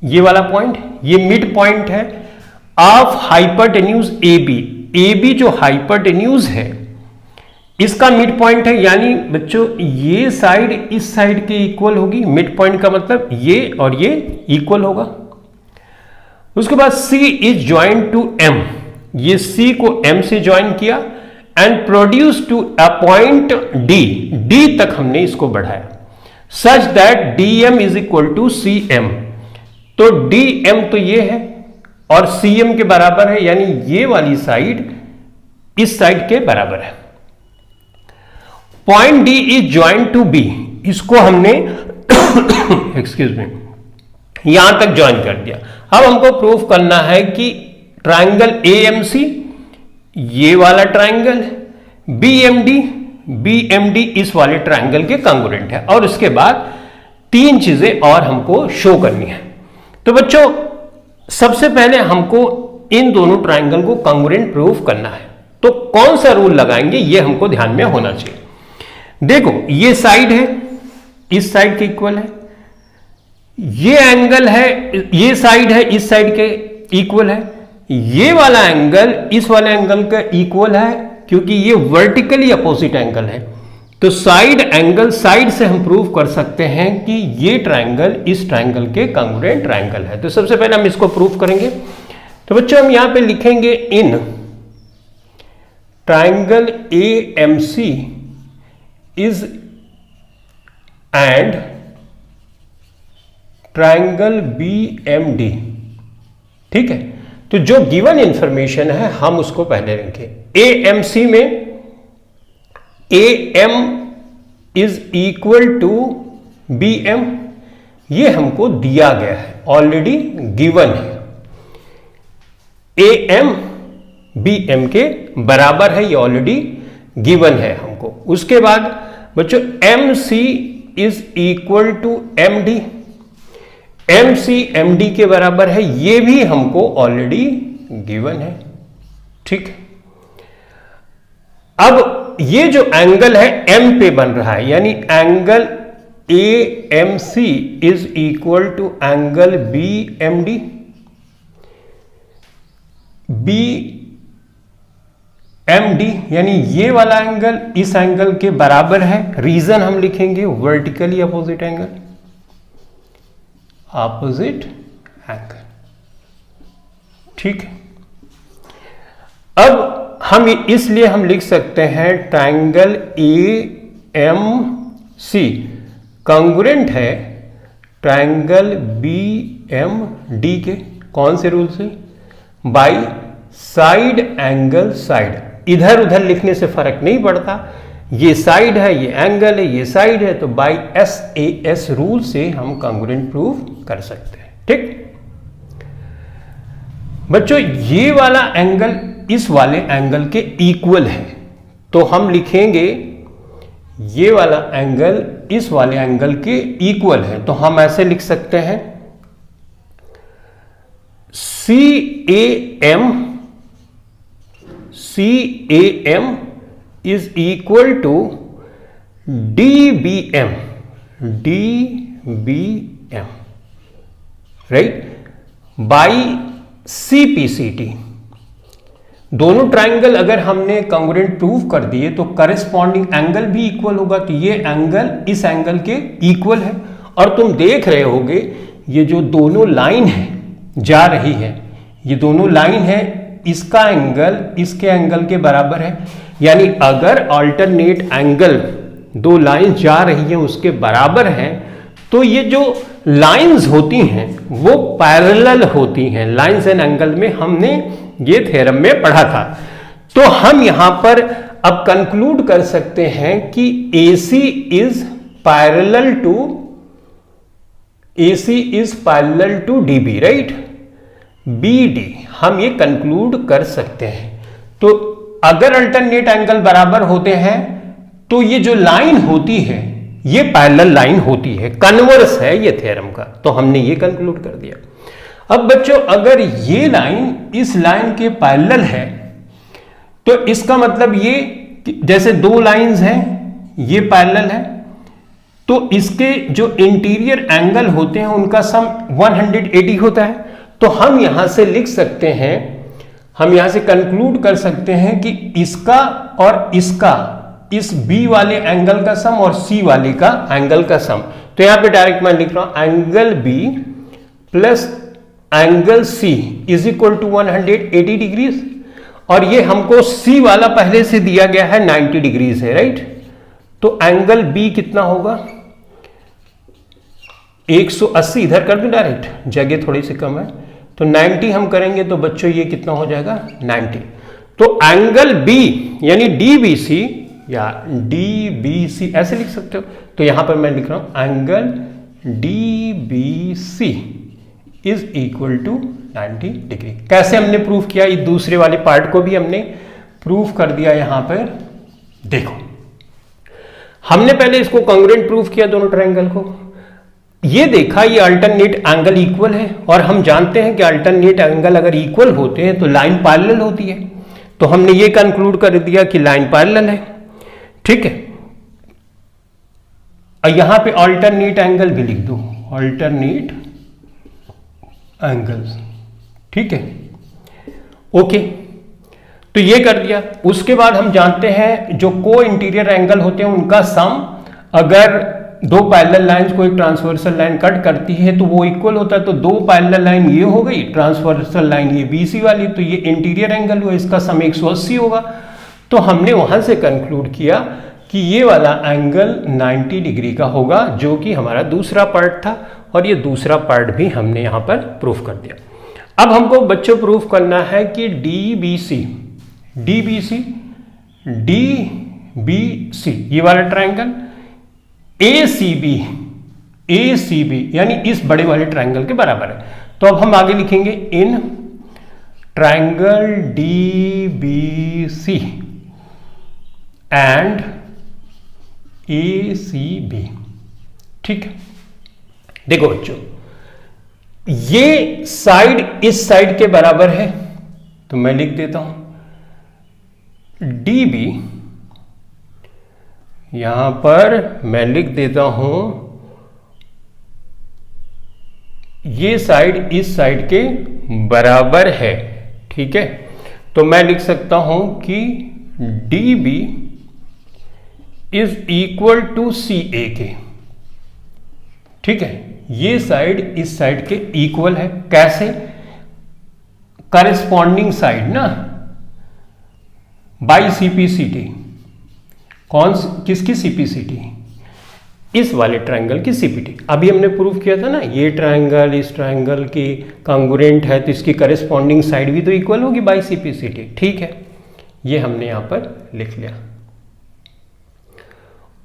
ये वाला पॉइंट, ये मिड पॉइंट है ऑफ हाइपरटेन्यूज AB। AB जो हाइपरटेन्यूज है इसका मिड पॉइंट है, यानी बच्चों ये साइड इस साइड के इक्वल होगी। मिड पॉइंट का मतलब ये और ये इक्वल होगा। उसके बाद C is join to M, ये C को M से ज्वाइन किया and produce to a point D तक हमने इसको बढ़ाया such that DM is equal to CM। तो DM तो ये है और CM के बराबर है, यानी ये वाली साइड इस साइड के बराबर है। Point D is join to B, इसको हमने एक्सक्यूज मी यहां तक ज्वाइन कर दिया। अब हमको प्रूफ करना है कि ट्रायंगल AMC ये वाला ट्रायंगल, BMD इस वाले ट्रायंगल के कॉन्ग्रुएंट है, और उसके बाद 3 चीजें और हमको शो करनी है। तो बच्चों सबसे पहले हमको इन दोनों ट्रायंगल को कॉन्ग्रुएंट प्रूफ करना है, तो कौन सा रूल लगाएंगे ये हमको ध्यान में होना चाहिए। देखो ये साइड है, इस साइड के इक्वल है, ये एंगल है, ये साइड है, इस साइड के इक्वल है, ये वाला एंगल इस वाले एंगल का इक्वल है क्योंकि ये वर्टिकली अपोजिट एंगल है। तो साइड एंगल, साइड से हम प्रूव कर सकते हैं कि ये ट्रायंगल इस ट्रायंगल के कॉन्ग्रुएंट ट्रायंगल है। तो सबसे पहले हम इसको प्रूव करेंगे। तो बच्चों हम यहां पे लिखेंगे in triangle AMC is and triangle BMD, ठीक है। तो जो गिवन इंफॉर्मेशन है हम उसको पहले रखें। AMC में AM is equal to BM, ये हमको दिया गया है, ऑलरेडी गिवन है। AM BM के बराबर है, ये ऑलरेडी गिवन है हमको। उसके बाद बच्चों MC is equal to MD, MC MD के बराबर है, ये भी हमको ऑलरेडी गिवन है, ठीक। अब ये जो एंगल है M पे बन रहा है, यानी angle AMC is equal to angle BMD। BMD यानी ये वाला एंगल इस एंगल के बराबर है। रीजन हम लिखेंगे vertically opposite angle, opposite angle, ठीक है। अब हम इसलिए हम लिख सकते हैं ट्रायंगल AMC कॉन्ग्रुएंट है ट्रायंगल BMD के, कौन से रूल से? By side angle side. इधर उधर लिखने से फर्क नहीं पड़ता, ये साइड है, ये एंगल है, ये साइड है, तो बाय SAS रूल से हम कॉन्ग्रुएंट प्रूव कर सकते हैं, ठीक। बच्चों ये वाला एंगल इस वाले एंगल के इक्वल है, तो हम लिखेंगे ये वाला एंगल इस वाले एंगल के इक्वल है, तो हम ऐसे लिख सकते हैं CAM is equal to DBM, DBM, right, by CPCT। दोनों ट्राइंगल अगर हमने कॉन्ग्रुएंट प्रूव कर दिए तो करस्पॉन्डिंग एंगल भी इक्वल होगा, तो ये एंगल इस एंगल के इक्वल है। और तुम देख रहे होगे ये जो दोनों लाइन है जा रही है, ये दोनों लाइन है, इसका एंगल इसके एंगल के बराबर है। यानी अगर अल्टरनेट एंगल दो लाइन जा रही है उसके बराबर है तो ये जो लाइंस होती हैं वो पैरेलल होती हैं। लाइंस एंड एंगल में हमने ये थ्योरम में पढ़ा था। तो हम यहां पर अब कंक्लूड कर सकते हैं कि AC is parallel to DB, right. BD हम ये कंक्लूड कर सकते हैं। तो अगर अल्टरनेट एंगल बराबर होते हैं तो ये जो लाइन होती है ये पैरेलल लाइन होती है, कन्वर्स है ये थ्योरम का। तो हमने ये कंक्लूड कर दिया। अब बच्चों अगर ये लाइन इस लाइन के पैरेलल है तो इसका मतलब ये जैसे दो लाइंस हैं ये पैरेलल है तो इसके जो इंटीरियर एंगल होते हैं उनका सम 180 होता है। तो हम यहां से लिख सकते हैं, हम यहां से कंक्लूड कर सकते हैं कि इसका और इसका, इस B वाले एंगल का सम और C वाले का एंगल का सम। तो यहां पे डायरेक्ट मैं लिख रहा हूं angle B plus angle C is equal to 180 degrees. और ये हमको C वाला पहले से दिया गया है 90 डिग्रीज है, राइट। तो एंगल B कितना होगा 180, इधर कर दूं डायरेक्ट, जगह थोड़ी सी कम है। तो 90 हम करेंगे तो बच्चों ये कितना हो जाएगा 90। तो एंगल B यानी DBC या DBC ऐसे लिख सकते हो। तो यहां पर मैं लिख रहा हूं angle DBC is equal to 90 degree. कैसे हमने प्रूफ किया, ये दूसरे वाले पार्ट को भी हमने प्रूफ कर दिया। यहां पर देखो हमने पहले इसको कॉन्ग्रुएंट प्रूफ किया दोनों ट्रायंगल को, ये देखा ये अल्टरनेट एंगल इक्वल है। और हम जानते हैं कि अल्टरनेट एंगल अगर इक्वल होते हैं तो लाइन पैरेलल होती है। तो हमने ये कंक्लूड कर दिया कि लाइन पैरेलल है, ठीक है। और यहां पे अल्टरनेट एंगल भी लिख दो, अल्टरनेट एंगल्स, ठीक है, ओके। तो ये कर दिया। उसके बाद हम जानते हैं जो को इंटीरियर एंगल होते हैं उनका सम, अगर दो पैरेलल लाइंस को एक ट्रांसवर्सल लाइन कट करती है तो वो इक्वल होता है। तो दो पैरेलल लाइन ये हो गई, ट्रांसवर्सल लाइन ये BC वाली, तो ये इंटीरियर एंगल हुआ, इसका सम 180 होगा। तो हमने वहां से कंक्लूड किया कि ये वाला एंगल 90 डिग्री का होगा, जो कि हमारा दूसरा पार्ट था। और ये दूसरा पार्ट भी हमने यहां पर प्रूफ कर दिया। अब हमको बच्चों प्रूफ करना है कि DBC ये वाला ट्रायंगल ACB यानी इस बड़े वाले ट्रायंगल के बराबर है। तो अब हम आगे लिखेंगे in triangle DBC and ACB, ठीक है। देखो बच्चों ये साइड इस साइड के बराबर है, तो मैं लिख देता हूं DB, यहां पर मैं लिख देता हूं ये साइड इस साइड के बराबर है, ठीक है। तो मैं लिख सकता हूं कि DB is equal to CA के, ठीक है। ये साइड इस साइड के इक्वल है, कैसे, करस्पॉन्डिंग साइड ना, बाई CPCT। किसकी CPCT, इस वाले ट्रायंगल की CPT। अभी हमने प्रूफ किया था ना, ये ट्रायंगल इस ट्रायंगल की कॉन्ग्रुएंट है तो इसकी करस्पॉन्डिंग साइड भी तो इक्वल होगी बाई CPCT, ठीक है। ये हमने यहां पर लिख लिया,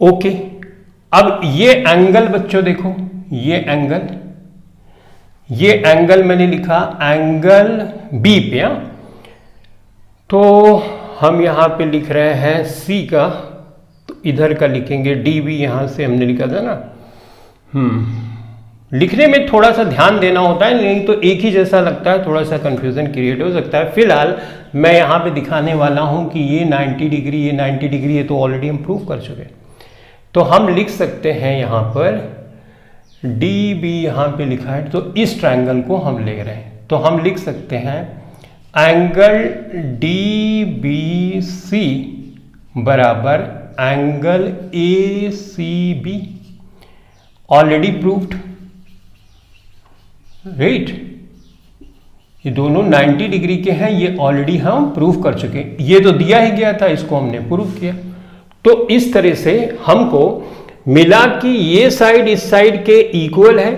ओके। अब ये एंगल बच्चों देखो, ये एंगल मैंने लिखा एंगल B पे, तो हम यहां पे लिख रहे हैं C का, तो इधर का लिखेंगे DB, यहां से हमने लिखा था ना। लिखने में थोड़ा सा ध्यान देना होता है, नहीं तो एक ही जैसा लगता है, थोड़ा सा कंफ्यूजन क्रिएट हो सकता है। फिलहाल मैं यहां पे दिखाने वाला हूं कि ये 90 डिग्री, ये 90 डिग्री, ये तो ऑलरेडी हम प्रूव कर चुके, तो हम लिख सकते हैं यहां पर डी बी, यहां पे लिखा है, तो इस ट्रायंगल को हम ले रहे हैं, तो हम लिख सकते हैं एंगल डी बी सी बराबर angle A C B. Already proved, right. ये दोनों 90 डिग्री के हैं, ये ऑलरेडी हम प्रूव कर चुके हैं। ये तो दिया ही गया था, इसको हमने प्रूव किया। तो इस तरह से हमको मिला कि ये साइड इस साइड के इक्वल है।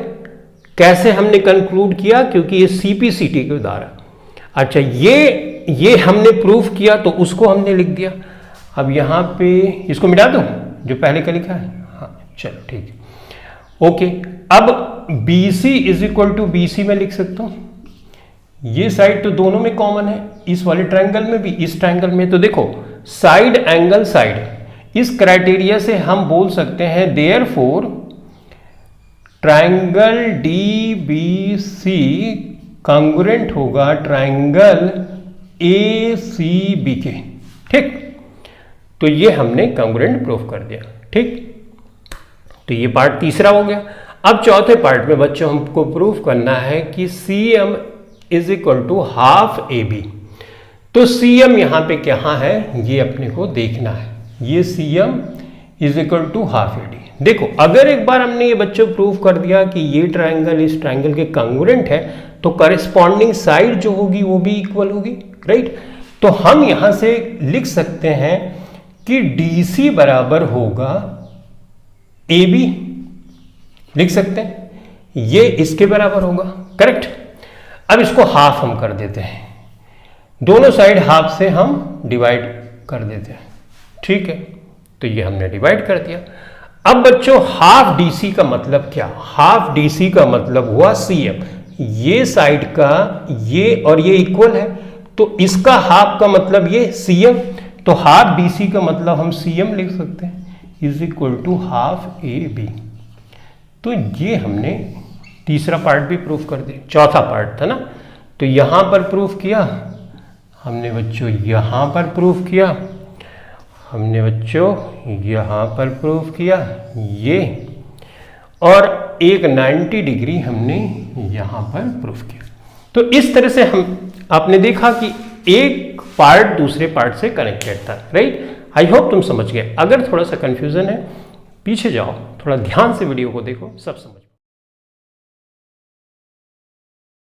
कैसे हमने कंक्लूड किया? क्योंकि ये सीपीसीटी के द्वारा। अच्छा, ये हमने प्रूफ किया तो उसको हमने लिख दिया। अब यहां पे इसको मिटा दो जो पहले का लिखा है। हाँ चलो ठीक है, ओके। अब BC is equal to BC में लिख सकता हूं। ये साइड तो दोनों में कॉमन है, इस वाले ट्रायंगल में भी, इस ट्रायंगल में। तो देखो साइड एंगल साइड, इस क्राइटेरिया से हम बोल सकते हैं देयरफॉर ट्रायंगल DBC कॉन्ग्रुएंट होगा ट्रायंगल ACB के। ठीक, तो ये हमने कॉन्ग्रुएंट प्रूफ कर दिया। ठीक, तो ये पार्ट तीसरा हो गया। अब चौथे पार्ट में बच्चों हमको प्रूफ करना है कि CM is equal to half AB। तो CM यहां पे क्या है ये अपने को देखना है। ये CM is equal to half AD। देखो अगर एक बार हमने ये बच्चों प्रूफ कर दिया कि ये ट्रायंगल इस ट्रायंगल के कॉन्ग्रुएंट है, तो करस्पॉन्डिंग साइड जो होगी वो भी इक्वल होगी, राइट। तो हम यहां से लिख सकते हैं कि DC बराबर होगा AB, लिख सकते हैं, ये इसके बराबर होगा, करेक्ट। अब इसको हाफ हम कर देते हैं, दोनों साइड हाफ से हम डिवाइड कर देते हैं। ठीक है, तो ये हमने डिवाइड कर दिया। अब बच्चों हाफ DC का मतलब क्या? हाफ DC का मतलब हुआ CM। ये साइड का ये और ये इक्वल है, तो इसका हाफ का मतलब ये CM। तो हाफ DC का मतलब हम CM लिख सकते हैं is equal to half AB। तो ये हमने तीसरा पार्ट भी प्रूफ कर दिया। चौथा पार्ट था ना, तो यहां पर प्रूफ किया हमने बच्चों, यहां पर प्रूफ किया हमने बच्चों, यहां पर प्रूफ किया ये, और एक 90 डिग्री हमने यहां पर प्रूफ किया। तो इस तरह से हम आपने देखा कि एक पार्ट दूसरे पार्ट से कनेक्टेड था, राइट। आई होप तुम समझ गए। अगर थोड़ा सा कंफ्यूजन है पीछे जाओ, थोड़ा ध्यान से वीडियो को देखो, सब समझ